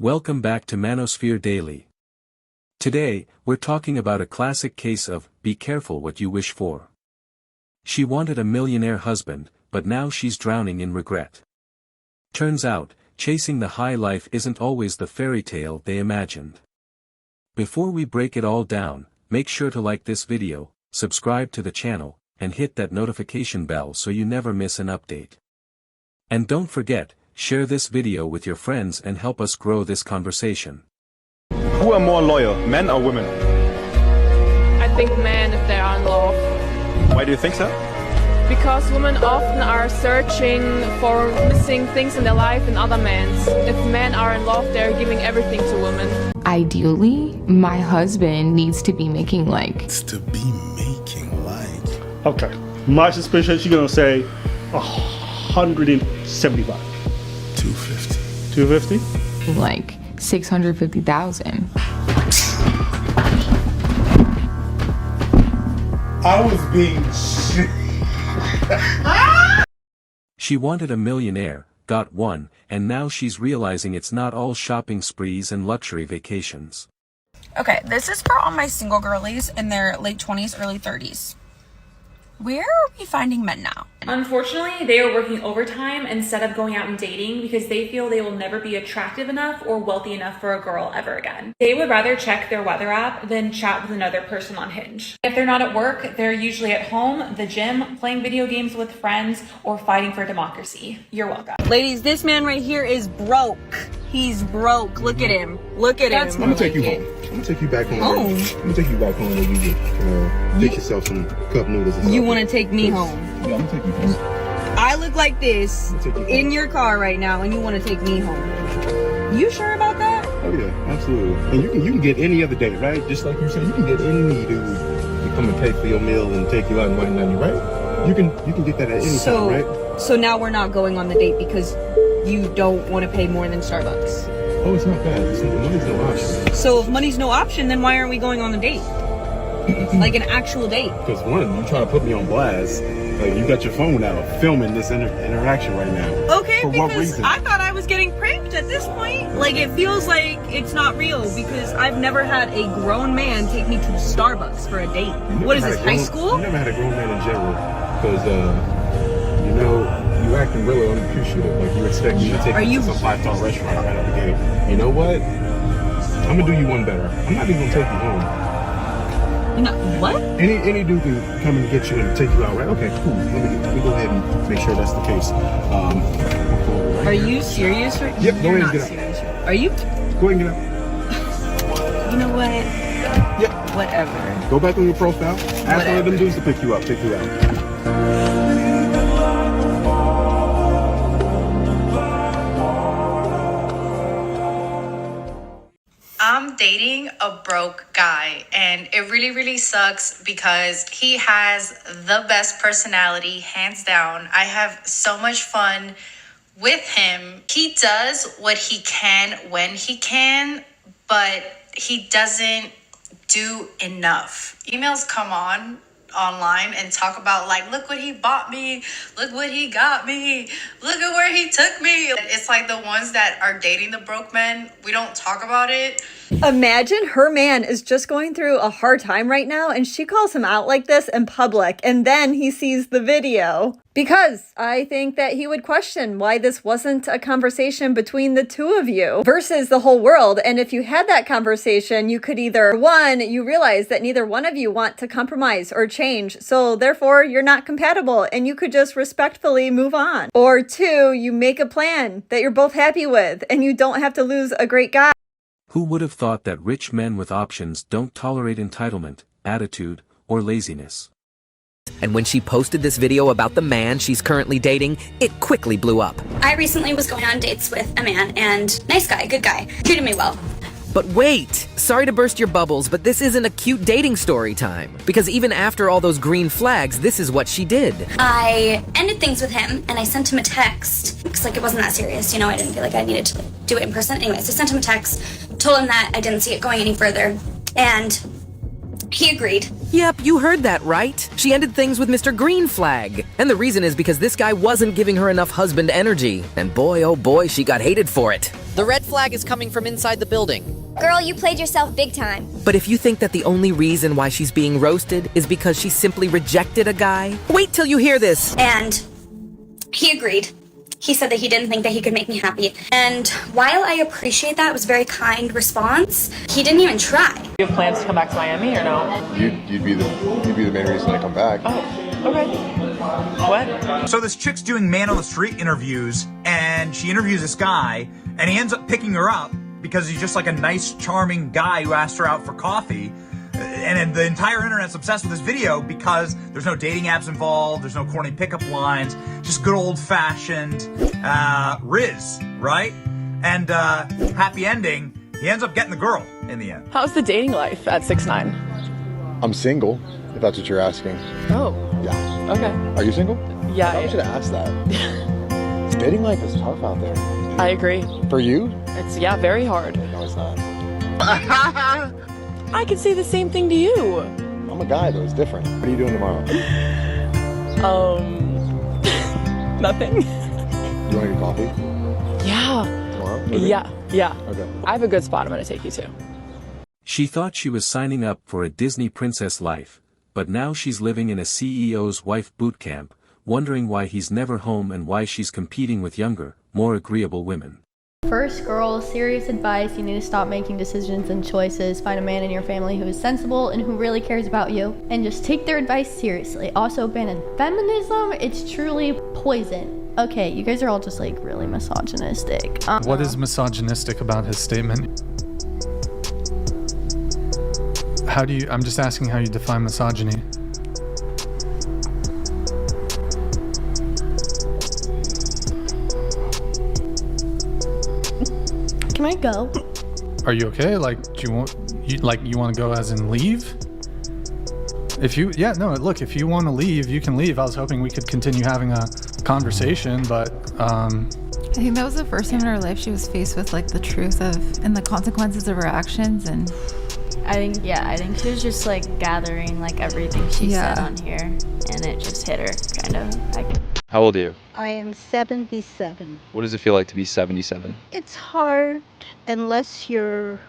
Welcome back to Manosphere Daily. Today, we're talking about a classic case of, be careful what you wish for. She wanted a millionaire husband, but now she's drowning in regret. Turns out, chasing the high life isn't always the fairy tale they imagined. Before we break it all down, make sure to like this video, subscribe to the channel, and hit that notification bell so you never miss an update. And don't forget, share this video with your friends and help us grow this conversation. Who are more loyal, men or women? I think men if they are in love. Why do you think so? Because women often are searching for missing things in their life in other men. If men are in love, they're giving everything to women. Ideally, my husband needs to be making like... Okay. My suspicion, she's gonna say 175. 250. 250? like 650,000. I was being She wanted a millionaire, got one, and now she's realizing it's not all shopping sprees and luxury vacations. Okay, this is for all my single girlies in their late 20s, early 30s. Where are we finding men now? Unfortunately, they are working overtime instead of going out and dating because they feel they will never be attractive enough or wealthy enough for a girl ever again. They would rather check their weather app than chat with another person on Hinge. If they're not at work, they're usually at home, the gym, playing video games with friends, or fighting for democracy. You're welcome. Ladies, this man right here is broke. He's broke. Look at him. Look at him. I'm gonna take you home. I'm gonna take you back home. I'm gonna take you back home where you can fix yourself some cup noodles and stuff. You want to take me home? Yeah, I'm gonna take you home. I look like this in your car right now, and you want to take me home. You sure about that? Oh yeah, absolutely. And you can get any other day, right? Just like you said, you can get any dude to come and pay for your meal and take you out and wine night, right? You can get that at any time, right? So now we're not going on the date because you don't want to pay more than Starbucks. Oh, it's not bad. Money's no option. So if money's no option, then why aren't we going on the date? Like an actual date? Because one, you trying to put me on blast. Like you got your phone out, filming this interaction right now. Okay, For what reason? I thought I was getting pranked at this point. Like it feels like it's not real because I've never had a grown man take me to Starbucks for a date. What is this, high school? You never had a grown man in general, because you acting really unappreciative. Like you expect me to take you to some 5-star restaurant right out the gate. You know what? I'm gonna do you one better. I'm not even gonna take you home. What? Any dude can come and get you and take you out, right? Okay, cool. Let me go ahead and make sure that's the case. Are you serious? Right? Yep, go ahead and Serious. Are you? Go ahead and get up. You know what? Yep. Whatever. Go back on your profile. Ask one of them dudes to pick you up, take you out. I'm dating a broke guy, and it really sucks because he has the best personality, hands down. I have so much fun with him. He does what he can when he can, but he doesn't do enough. Emails come online and talk about like, look what he bought me, look what he got me, look at where he took me. It's like the ones that are dating the broke men, we don't talk about it. Imagine her man is just going through a hard time right now and she calls him out like this in public and then he sees the video. Because I think that he would question why this wasn't a conversation between the two of you versus the whole world. And if you had that conversation, you could either, one, you realize that neither one of you want to compromise or change, so therefore you're not compatible and you could just respectfully move on. Or two, you make a plan that you're both happy with and you don't have to lose a great guy. Who would have thought that rich men with options don't tolerate entitlement, attitude, or laziness? And when she posted this video about the man she's currently dating, it quickly blew up. I recently was going on dates with a man, and nice guy, good guy, treated me well. But wait! Sorry to burst your bubbles, but this isn't a cute dating story time. Because even after all those green flags, this is what she did. I ended things with him, and I sent him a text. Because, like, it wasn't that serious, you know? I didn't feel like I needed to do it in person. Anyways, I sent him a text, told him that I didn't see it going any further, and he agreed. Yep, you heard that right. She ended things with Mr. Green Flag. And the reason is because this guy wasn't giving her enough husband energy. And boy, oh boy, she got hated for it. The red flag is coming from inside the building. Girl, you played yourself big time. But if you think that the only reason why she's being roasted is because she simply rejected a guy, wait till you hear this. And he agreed. He said that he didn't think that he could make me happy. And while I appreciate that, it was a very kind response, he didn't even try. Do you have plans to come back to Miami or no? You'd be the main reason I come back. Oh, okay. What? So this chick's doing man on the street interviews, and she interviews this guy, and he ends up picking her up because he's just like a nice, charming guy who asked her out for coffee. And the entire internet's obsessed with this video because there's no dating apps involved, there's no corny pickup lines, just good old-fashioned Riz, right? And happy ending, he ends up getting the girl in the end. How's the dating life at 6'9"? I'm single, if that's what you're asking. Oh. Yeah. Okay. Are you single? Yeah. I should have asked that. Dating life is tough out there. I agree. For you? It's, yeah, very hard. No, it's not. I could say the same thing to you. I'm a guy, though. It's different. What are you doing tomorrow? Nothing. You want to get coffee? Yeah. Tomorrow? Maybe? Yeah. Okay. I have a good spot I'm going to take you to. She thought she was signing up for a Disney princess life, but now she's living in a CEO's wife boot camp, wondering why he's never home and why she's competing with younger, more agreeable women. First, girl, serious advice. You need to stop making decisions and choices. Find a man in your family who is sensible and who really cares about you, and just take their advice seriously. Also, abandon feminism. It's truly poison. Okay, you guys are all just like really misogynistic. What is misogynistic about his statement? I'm just asking how you define misogyny. Can I go? Are you okay? Like, do you want to go as in leave? If you want to leave, you can leave. I was hoping we could continue having a conversation, but I think that was the first time in her life she was faced with like the truth of and the consequences of her actions. And I think she was just like gathering like everything she said on here, and it just hit her kind of. How old are you? I am 77. What does it feel like to be 77? It's hard unless you're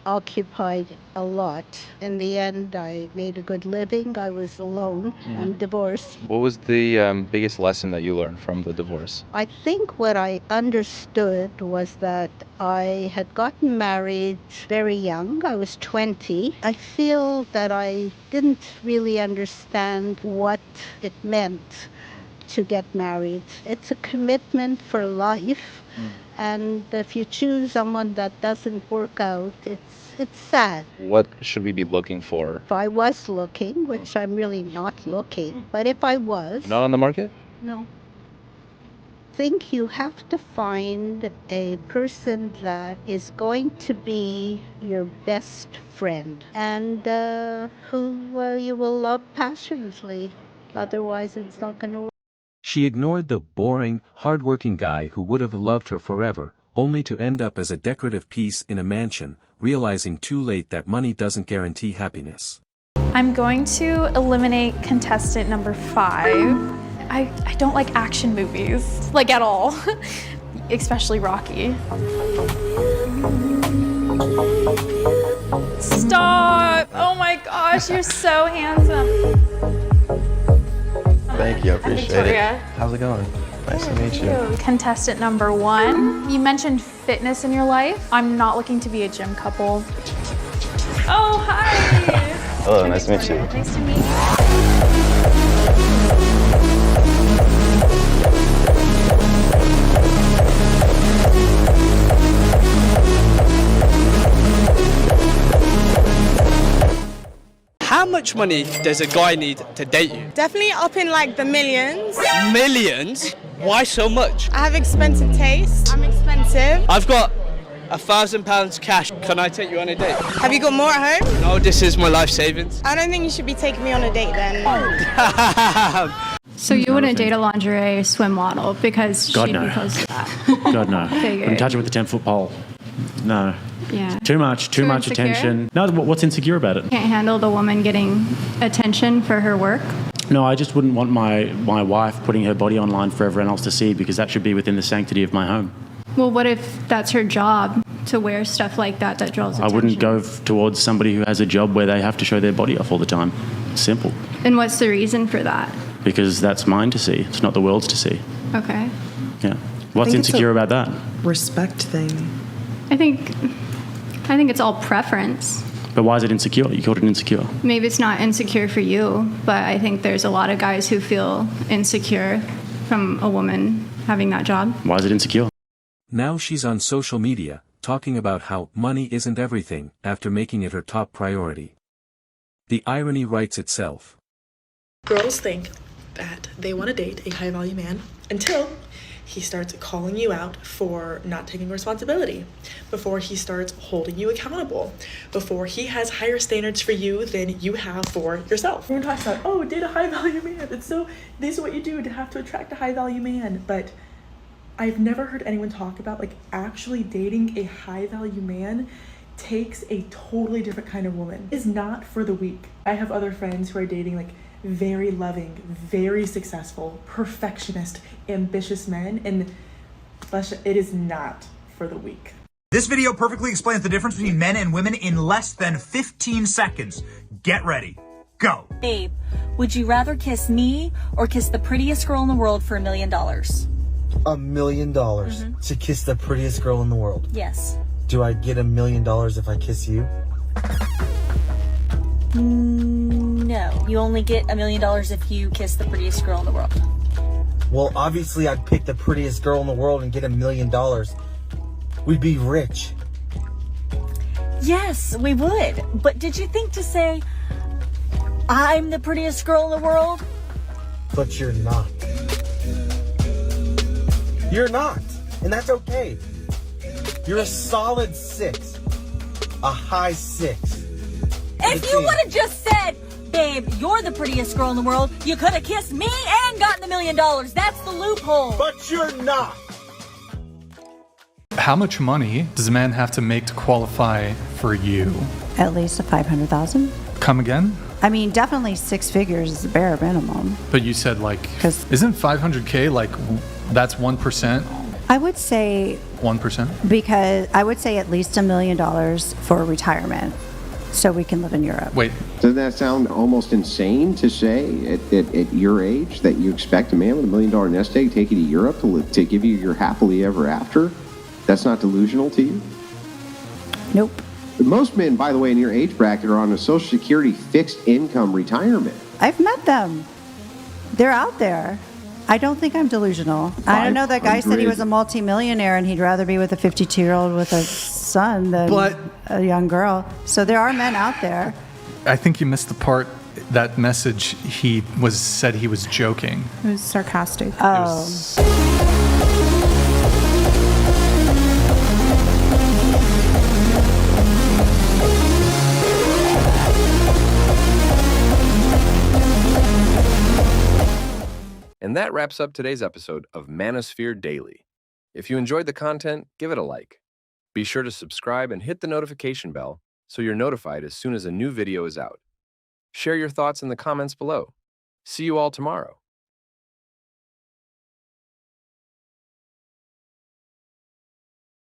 occupied a lot. In the end, I made a good living. I was alone. I'm divorced. What was the biggest lesson that you learned from the divorce? I think what I understood was that I had gotten married very young. I was 20. I feel that I didn't really understand what it meant to get married. It's a commitment for life, and if you choose someone that doesn't work out, it's sad. What should we be looking for? If I was looking, which I'm really not looking, but if I was... Not on the market? No. I think you have to find a person that is going to be your best friend and who you will love passionately. Otherwise, it's not going to work. She ignored the boring, hard-working guy who would have loved her forever, only to end up as a decorative piece in a mansion, realizing too late that money doesn't guarantee happiness. I'm going to eliminate contestant number 5. I don't like action movies, like at all, especially Rocky. Stop! Oh my gosh, you're so handsome. Thank you, I appreciate Victoria. it. How's it going? Nice to meet you. Contestant number 1. You mentioned fitness in your life. I'm not looking to be a gym couple. Oh, hi! Hello, nice to meet you. Nice to meet you. How much money does a guy need to date you? Definitely up in like the millions. Millions? Why so much? I have expensive taste. I'm expensive. I've got £1,000 cash. Can I take you on a date? Have you got more at home? No, this is my life savings. I don't think you should be taking me on a date then. So you wouldn't date a lingerie swim model because God, she'd no. be close to that? God, no. Figured. Wouldn't touch it with a 10-foot pole. No. Yeah. Too much insecure? attention. No, what's insecure about it? Can't handle the woman getting attention for her work? No, I just wouldn't want my wife putting her body online for everyone else to see because that should be within the sanctity of my home. Well, what if that's her job to wear stuff like that draws attention? I wouldn't go towards somebody who has a job where they have to show their body off all the time. Simple. And what's the reason for that? Because that's mine to see. It's not the world's to see. Okay. Yeah. What's insecure about that? Respect thing. I think it's all preference. But why is it insecure? You called it insecure. Maybe it's not insecure for you, but I think there's a lot of guys who feel insecure from a woman having that job. Why is it insecure? Now she's on social media, talking about how money isn't everything, after making it her top priority. The irony writes itself. Girls think that they want to date a high-value man until he starts calling you out for not taking responsibility, before he starts holding you accountable, before he has higher standards for you than you have for yourself. Everyone talks about, oh, date a high-value man. This is what you do to have to attract a high-value man. But I've never heard anyone talk about actually dating a high-value man takes a totally different kind of woman. It's not for the weak. I have other friends who are dating very loving, very successful, perfectionist, ambitious men, and it is not for the weak. This video perfectly explains the difference between men and women in less than 15 seconds. Get ready. Go. Babe, would you rather kiss me or kiss the prettiest girl in the world for $1 million? $1 million to kiss the prettiest girl in the world? Yes. Do I get $1 million if I kiss you? No, you only get $1 million if you kiss the prettiest girl in the world. Well, obviously I'd pick the prettiest girl in the world and get $1 million. We'd be rich. Yes, we would. But did you think to say, I'm the prettiest girl in the world? But you're not. You're not. And that's okay. You're a solid 6. A high 6. If you would have just said, babe, you're the prettiest girl in the world, you could have kissed me and gotten $1 million. That's the loophole. But you're not. How much money does a man have to make to qualify for you? At least $500,000. Come again? I mean, definitely 6 figures is the bare minimum. But you said isn't 500K that's 1%? I would say 1%. Because I would say at least $1 million for retirement, so we can live in Europe. Wait. Doesn't that sound almost insane to say at your age that you expect a man with $1 million nest egg to take you to Europe to give you your happily ever after? That's not delusional to you? Nope. Most men, by the way, in your age bracket are on a Social Security fixed income retirement. I've met them. They're out there. I don't think I'm delusional. I don't know. That guy said he was a multimillionaire and he'd rather be with a 52-year-old with a son than a young girl. So there are men out there. I think you missed the part, that message said he was joking. It was sarcastic. And that wraps up today's episode of Manosphere Daily. If you enjoyed the content, give it a like. Be sure to subscribe and hit the notification bell so you're notified as soon as a new video is out. Share your thoughts in the comments below. See you all tomorrow.